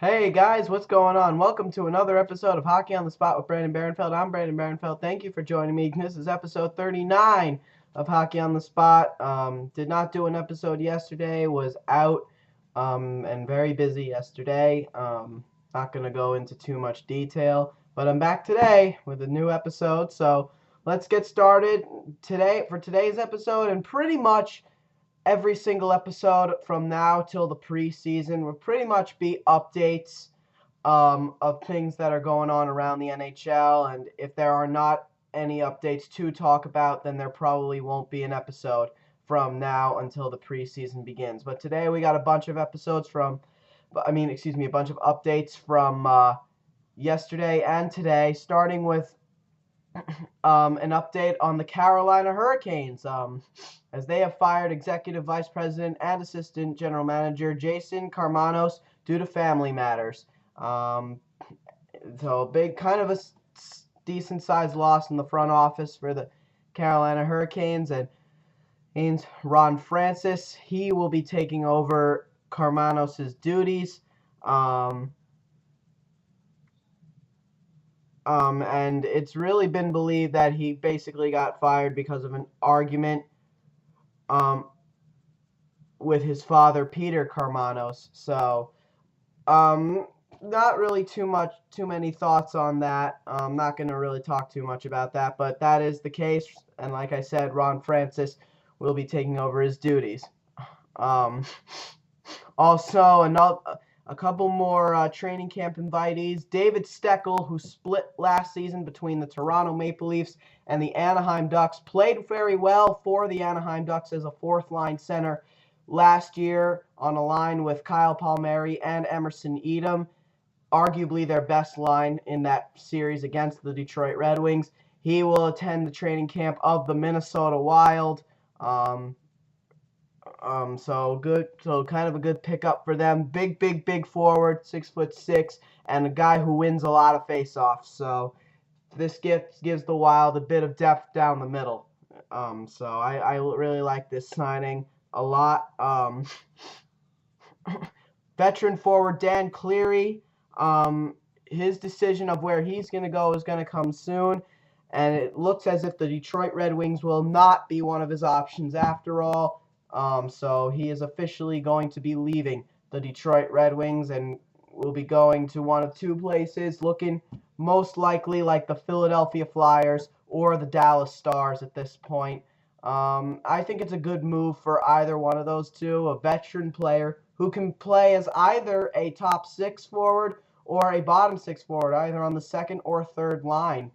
Hey guys, what's going on? Welcome to another episode of Hockey on the Spot with Brandon Barenfeld. I'm Brandon Barenfeld. Thank you for joining me. This is episode 39 of Hockey on the Spot. Did not do an episode yesterday, was out and very busy yesterday. Not going to go into too much detail, but I'm back today with a new episode. So let's get started today for today's episode, and pretty much every single episode from now till the preseason will pretty much be updates of things that are going on around the NHL. And if there are not any updates to talk about, then there probably won't be an episode from now until the preseason begins. But today we got a bunch of episodes a bunch of updates from yesterday and today, starting with an update on the Carolina Hurricanes, as they have fired Executive Vice President and Assistant General Manager Jason Karmanos due to family matters. So big, kind of a decent sized loss in the front office for the Carolina Hurricanes, and Ron Francis, he will be taking over Karmanos' duties. And it's really been believed that he basically got fired because of an argument um, with his father, Peter Karmanos. So, not really too many thoughts on that. I'm not going to really talk too much about that, but that is the case. And like I said, Ron Francis will be taking over his duties. Um, Also, a couple more training camp invitees. David Steckel, who split last season between the Toronto Maple Leafs and the Anaheim Ducks, played very well for the Anaheim Ducks as a fourth-line center last year on a line with Kyle Palmieri and Emerson Edom, arguably their best line in that series against the Detroit Red Wings. He will attend the training camp of the Minnesota Wild. So good. So kind of a good pickup for them. Big forward, 6'6", and a guy who wins a lot of faceoffs. So this gives the Wild a bit of depth down the middle. So I really like this signing a lot. Veteran forward Dan Cleary. His decision of where he's going to go is going to come soon. And it looks as if the Detroit Red Wings will not be one of his options after all. So he is officially going to be leaving the Detroit Red Wings and will be going to one of two places, looking most likely like the Philadelphia Flyers or the Dallas Stars at this point. I think it's a good move for either one of those two, a veteran player who can play as either a top six forward or a bottom six forward, either on the second or third line.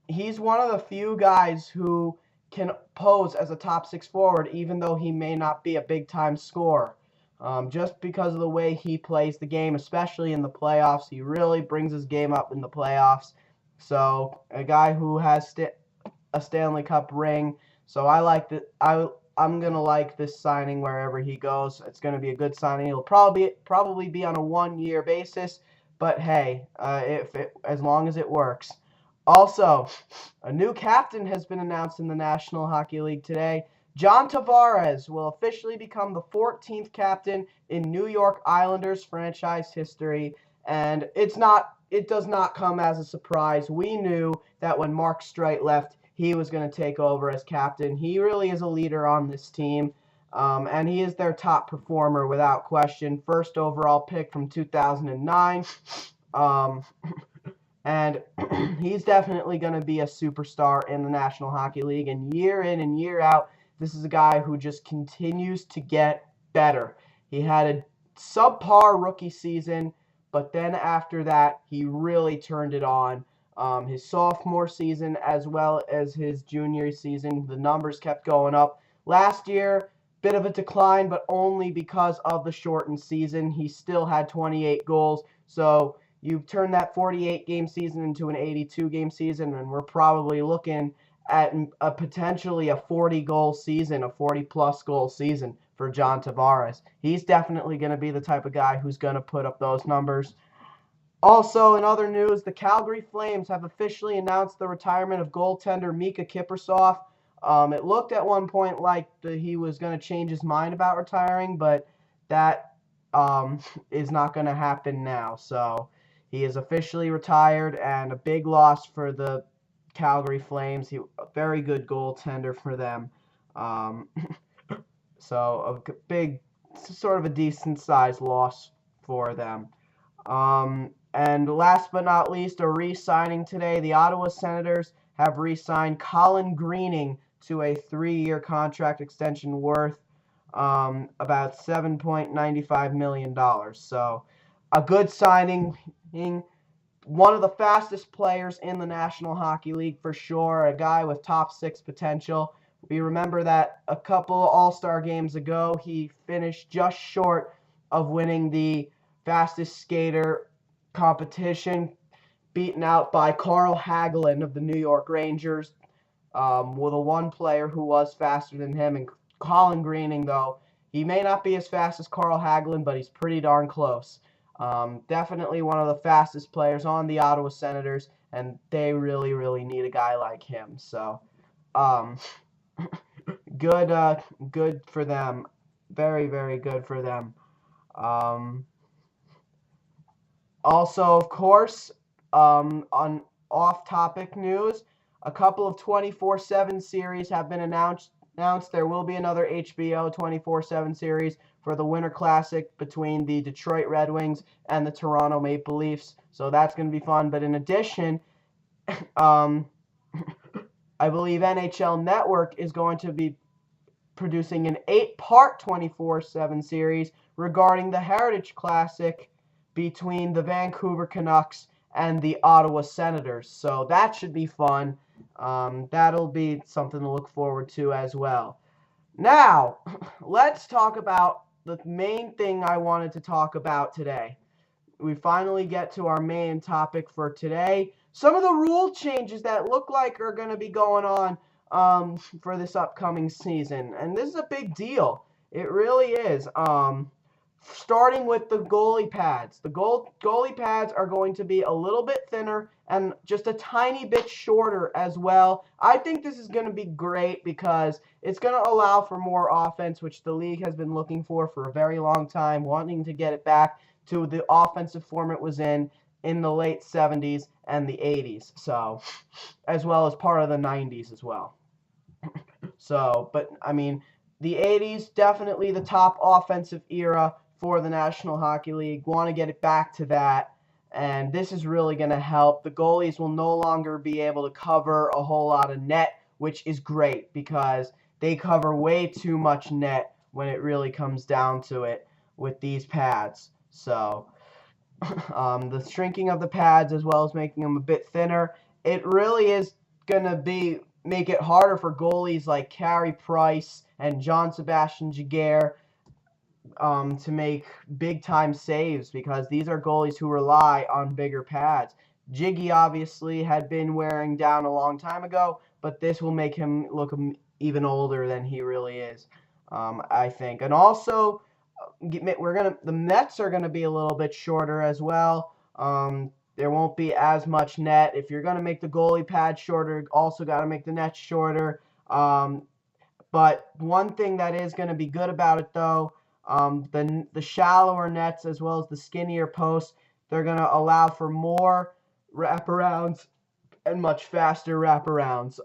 He's one of the few guys who can pose as a top six forward, even though he may not be a big time scorer. Just because of the way he plays the game, especially in the playoffs, he really brings his game up in the playoffs. So a guy who has a Stanley Cup ring. So I like that. I'm gonna like this signing wherever he goes. It's gonna be a good signing. It'll probably be on a 1-year basis, but hey, as long as it works. Also, a new captain has been announced in the National Hockey League today. John Tavares will officially become the 14th captain in New York Islanders franchise history, and it does not come as a surprise. We knew that when Mark Streit left, he was going to take over as captain. He really is a leader on this team, and he is their top performer without question. First overall pick from 2009. And he's definitely going to be a superstar in the National Hockey League. And year in and year out, this is a guy who just continues to get better. He had a subpar rookie season, but then after that, he really turned it on. His sophomore season as well as his junior season, the numbers kept going up. Last year, bit of a decline, but only because of the shortened season. He still had 28 goals, so you've turned that 48-game season into an 82-game season, and we're probably looking at potentially a 40-goal season, a 40-plus goal season for John Tavares. He's definitely going to be the type of guy who's going to put up those numbers. Also, in other news, the Calgary Flames have officially announced the retirement of goaltender Mika Kiprusoff. It looked at one point like he was going to change his mind about retiring, but that is not going to happen now. So he is officially retired, and a big loss for the Calgary Flames. He a very good goaltender for them. Um, so a big, sort of a decent sized loss for them. And last but not least, a re-signing today. The Ottawa Senators have re-signed Colin Greening to a 3-year contract extension worth about $7.95 million. So a good signing. One of the fastest players in the National Hockey League for sure. A guy with top 6 potential. We remember that a couple All-Star games ago, he finished just short of winning the fastest skater competition, beaten out by Carl Hagelin of the New York Rangers, with a one player who was faster than him. And Colin Greening, though, he may not be as fast as Carl Hagelin, but he's pretty darn close. Definitely one of the fastest players on the Ottawa Senators, and they really, really need a guy like him. So, um, good for them. Very, very good for them. Um, Also, of course, on off-topic news, a couple of 24/7 series have been announced. There will be another HBO 24/7 series for the Winter Classic between the Detroit Red Wings and the Toronto Maple Leafs. So that's going to be fun. But in addition, um, I believe NHL Network is going to be producing an 8-part 24/7 series regarding the Heritage Classic between the Vancouver Canucks and the Ottawa Senators. So that should be fun. That'll be something to look forward to as well. Now, let's talk about the main thing I wanted to talk about today. We finally get to our main topic for today. Some of the rule changes that look like are going to be going on for this upcoming season. And this is a big deal. It really is. Starting with the goalie pads. The goalie pads are going to be a little bit thinner and just a tiny bit shorter as well. I think this is going to be great because it's going to allow for more offense, which the league has been looking for a very long time, wanting to get it back to the offensive form it was in the late 70s and the 80s. So, as well as part of the 90s as well. So, but I mean, the 80s, definitely the top offensive era for the National Hockey League. Want to get it back to that. And this is really going to help. The goalies will no longer be able to cover a whole lot of net, which is great because they cover way too much net when it really comes down to it with these pads. So, the shrinking of the pads as well as making them a bit thinner, it really is going to make it harder for goalies like Carey Price and John Sebastian Giguère to make big-time saves because these are goalies who rely on bigger pads. Jiggy obviously had been wearing down a long time ago, but this will make him look even older than he really is, I think. And also, the nets are gonna be a little bit shorter as well. There won't be as much net. If you're gonna make the goalie pad shorter, also got to make the net shorter. But one thing that is going to be good about it, though, the shallower nets as well as the skinnier posts, they're going to allow for more wraparounds and much faster wraparounds.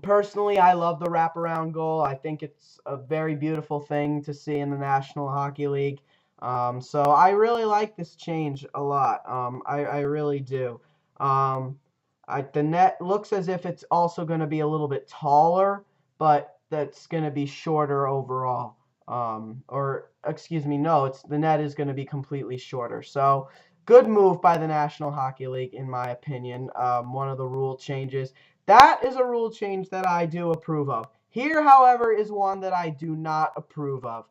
Personally, I love the wraparound goal. I think it's a very beautiful thing to see in the National Hockey League. So I really like this change a lot. I really do. The net looks as if it's also going to be a little bit taller, but that's going to be shorter overall. Or excuse me, no, the net is going to be completely shorter. So good move by the National Hockey League, in my opinion. One of the rule changes. That is a rule change that I do approve of. Here, however, is one that I do not approve of.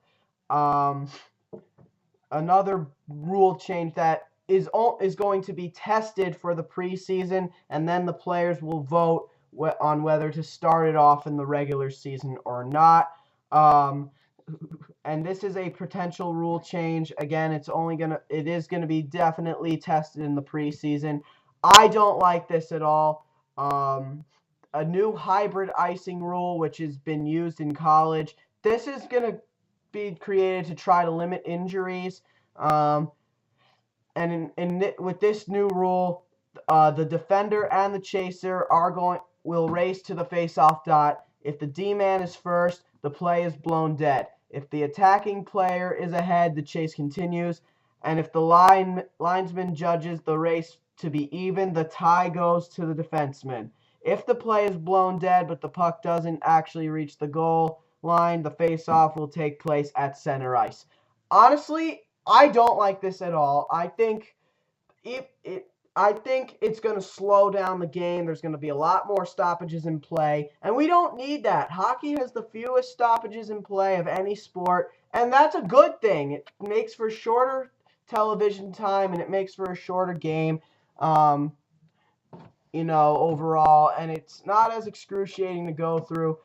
Another rule change that is going to be tested for the preseason, and then the players will vote on whether to start it off in the regular season or not. And this is a potential rule change. Again, it is gonna be definitely tested in the preseason. I don't like this at all. A new hybrid icing rule, which has been used in college. This is gonna be created to try to limit injuries. And with this new rule, the defender and the chaser will race to the face-off dot. If the D-man is first, the play is blown dead. If the attacking player is ahead, the chase continues. And if the linesman judges the race to be even, the tie goes to the defenseman. If the play is blown dead but the puck doesn't actually reach the goal line, the face-off will take place at center ice. Honestly, I don't like this at all. I think it's going to slow down the game. There's going to be a lot more stoppages in play, and we don't need that. Hockey has the fewest stoppages in play of any sport, and that's a good thing. It makes for shorter television time, and it makes for a shorter game, overall, and it's not as excruciating to go through.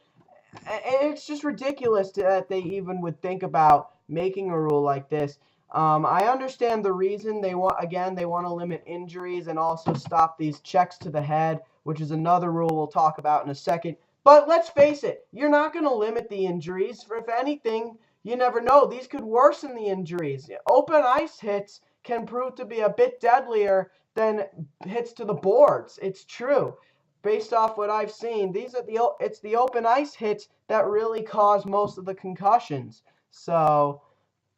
It's just ridiculous that they even would think about making a rule like this. I understand the reason they want to limit injuries and also stop these checks to the head, which is another rule we'll talk about in a second. But let's face it, you're not going to limit the injuries. If anything, you never know. These could worsen the injuries. Open ice hits can prove to be a bit deadlier than hits to the boards. It's true. Based off what I've seen, it's the open ice hits that really cause most of the concussions. So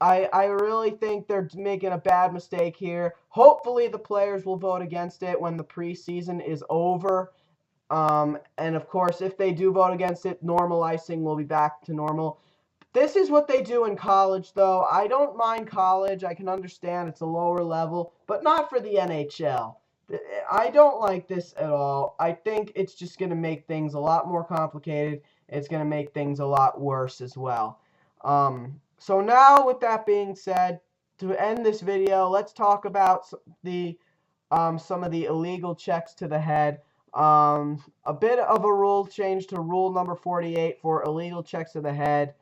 I really think they're making a bad mistake here. Hopefully the players will vote against it when the preseason is over. And of course, if they do vote against it, normal icing will be back to normal. This is what they do in college, though. I don't mind college. I can understand it's a lower level, but not for the NHL. I don't like this at all. I think it's just going to make things a lot more complicated. It's going to make things a lot worse as well. So now, with that being said, to end this video, let's talk about some of the illegal checks to the head. A bit of a rule change to rule number 48 for illegal checks to the head.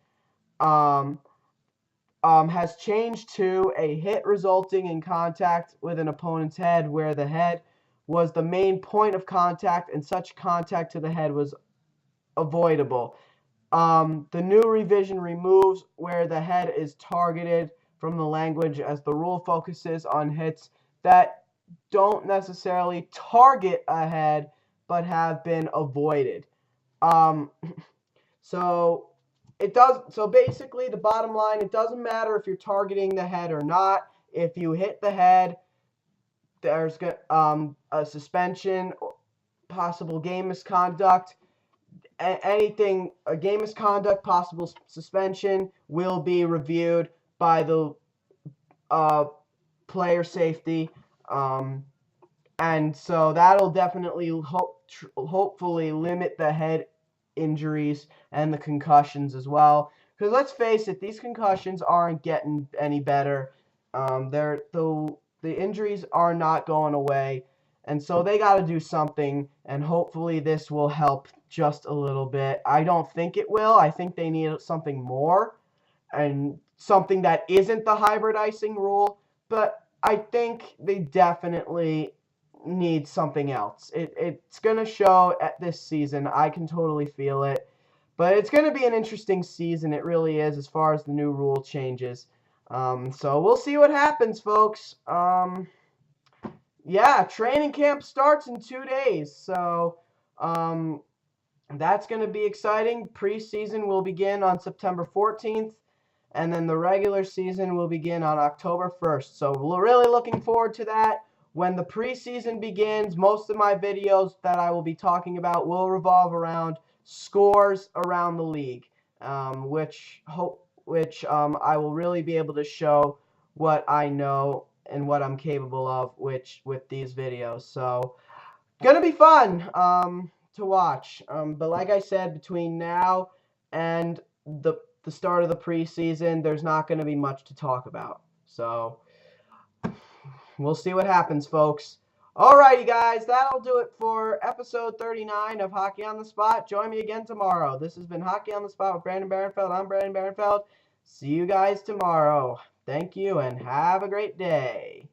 Has changed to a hit resulting in contact with an opponent's head where the head was the main point of contact and such contact to the head was avoidable. The new revision removes where the head is targeted from the language, as the rule focuses on hits that don't necessarily target a head but have been avoided. So basically, the bottom line, it doesn't matter if you're targeting the head or not. If you hit the head, there's a suspension, possible game misconduct. A game misconduct, possible suspension will be reviewed by the player safety. And so that'll definitely hopefully limit the head injuries and the concussions as well, because let's face it, these concussions aren't getting any better. The injuries are not going away, and so they got to do something, and hopefully this will help just a little bit. I don't think it will. I think they need something more, and something that isn't the hybrid icing rule, but I think they definitely need something else. It's going to show at this season. I can totally feel it. But it's going to be an interesting season. It really is, as far as the new rule changes. So we'll see what happens, folks. Yeah, training camp starts in 2 days. So that's going to be exciting. Preseason will begin on September 14th. And then the regular season will begin on October 1st. So we're really looking forward to that. When the preseason begins, most of my videos that I will be talking about will revolve around scores around the league, which I will really be able to show what I know and what I'm capable of with these videos. So, gonna be fun to watch. But like I said, between now and the start of the preseason, there's not going to be much to talk about. So we'll see what happens, folks. Alrighty, guys, that'll do it for episode 39 of Hockey on the Spot. Join me again tomorrow. This has been Hockey on the Spot with Brandon Barenfeld. I'm Brandon Barenfeld. See you guys tomorrow. Thank you, and have a great day.